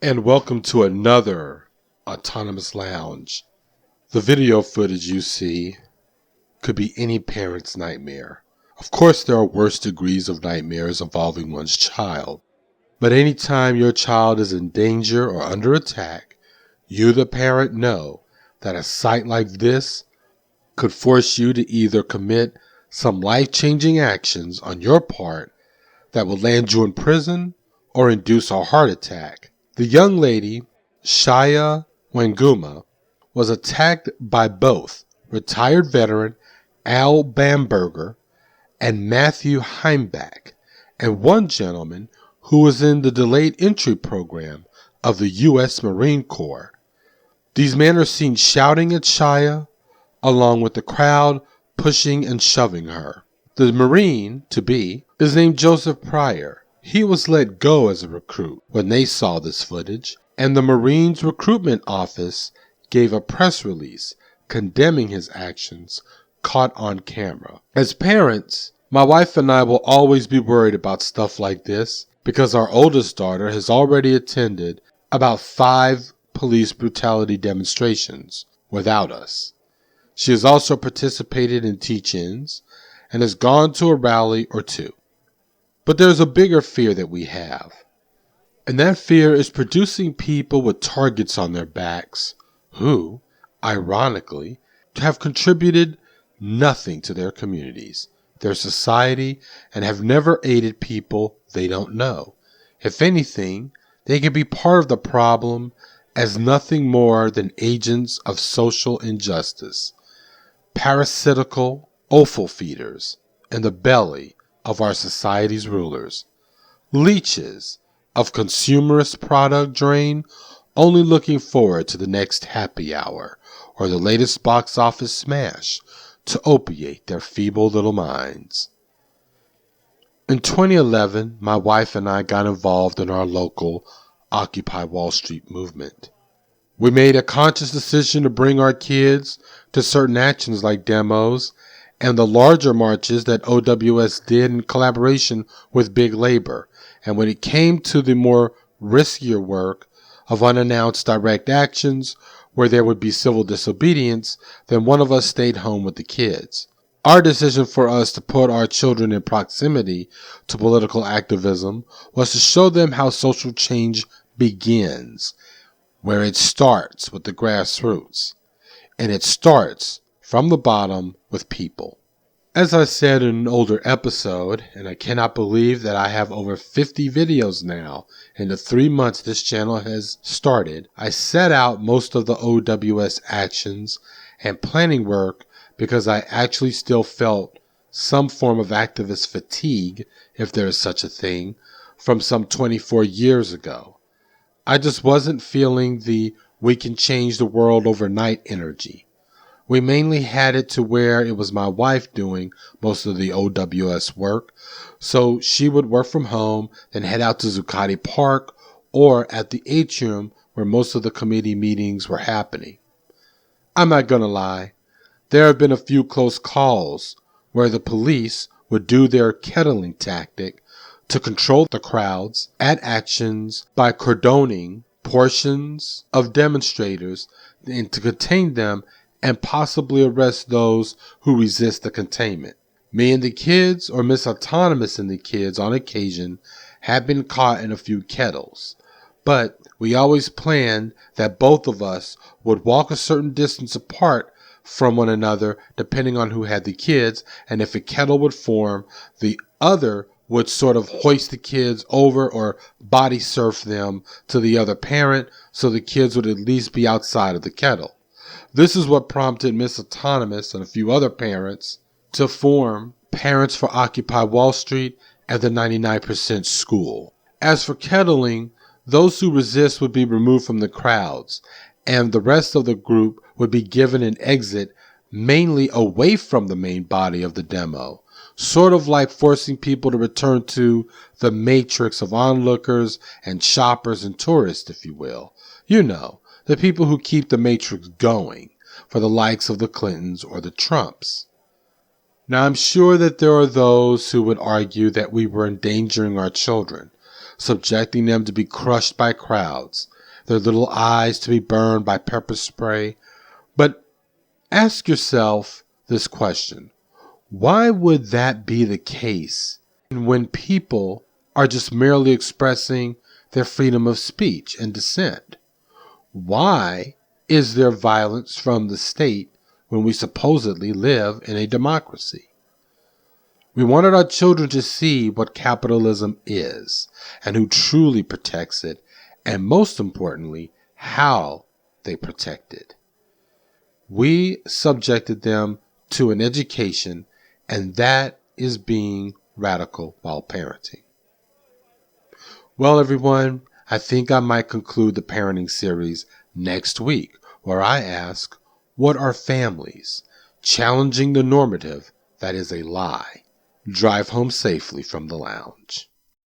And welcome to another Autonomous Lounge. The video footage you see could be any parent's nightmare. Of course, there are worse degrees of nightmares involving one's child, but anytime your child is in danger or under attack, you, the parent, know that a sight like this could force you to either commit some life-changing actions on your part that will land you in prison or induce a heart attack. The young lady, Shaya Wanguma, was attacked by both retired veteran Al Bamberger and Matthew Heimbach, and one gentleman who was in the delayed entry program of the U.S. Marine Corps. These men are seen shouting at Shaya, along with the crowd pushing and shoving her. The Marine-to-be is named Joseph Pryor. He was let go as a recruit when they saw this footage, and the Marines Recruitment Office gave a press release condemning his actions caught on camera. As parents, my wife and I will always be worried about stuff like this because our oldest daughter has already attended about 5 police brutality demonstrations without us. She has also participated in teach-ins and has gone to a rally or two. But there's a bigger fear that we have, and that fear is producing people with targets on their backs who, ironically, have contributed nothing to their communities, their society, and have never aided people they don't know. If anything, they can be part of the problem as nothing more than agents of social injustice, parasitical offal feeders in the belly of our society's rulers, leeches of consumerist product drain, only looking forward to the next happy hour or the latest box office smash to opiate their feeble little minds. In 2011, my wife and I got involved in our local Occupy Wall Street movement. We made a conscious decision to bring our kids to certain actions like demos and the larger marches that OWS did in collaboration with Big Labor. And when it came to the more riskier work of unannounced direct actions where there would be civil disobedience, then one of us stayed home with the kids. Our decision for us to put our children in proximity to political activism was to show them how social change begins, where it starts with the grassroots, and it starts from the bottom with people. As I said in an older episode, and I cannot believe that I have over 50 videos now in the 3 months this channel has started, I set out most of the OWS actions and planning work because I actually still felt some form of activist fatigue, if there is such a thing, from some 24 years ago. I just wasn't feeling the we can change the world overnight energy. We mainly had it to where it was my wife doing most of the OWS work, so she would work from home, then head out to Zuccotti Park or at the atrium where most of the committee meetings were happening. I'm not gonna lie, there have been a few close calls where the police would do their Kettling tactic to control the crowds at actions by cordoning portions of demonstrators and to contain them and possibly arrest those who resist the containment. Me and the kids, or Miss Autonomist and the kids on occasion, have been caught in a few kettles, but we always planned that both of us would walk a certain distance apart from one another depending on who had the kids, and if a kettle would form, the other would sort of hoist the kids over or body surf them to the other parent so the kids would at least be outside of the kettle. This is what prompted Miss Autonomist and a few other parents to form Parents for Occupy Wall Street and the 99% School. As for kettling, those who resist would be removed from the crowds, and the rest of the group would be given an exit mainly away from the main body of the demo, sort of like forcing people to return to the matrix of onlookers and shoppers and tourists, if you will. You know, the people who keep the matrix going for the likes of the Clintons or the Trumps. Now, I'm sure that there are those who would argue that we were endangering our children, subjecting them to be crushed by crowds, their little eyes to be burned by pepper spray. But ask yourself this question. Why would that be the case when people are just merely expressing their freedom of speech and dissent? Why is there violence from the state when we supposedly live in a democracy? We wanted our children to see what capitalism is and who truly protects it, and most importantly, how they protect it. We subjected them to an education, and that is being radical while parenting. Well, everyone, I think I might conclude the parenting series next week, where I ask, what are families? Challenging the normative that is a lie. Drive home safely from the lounge.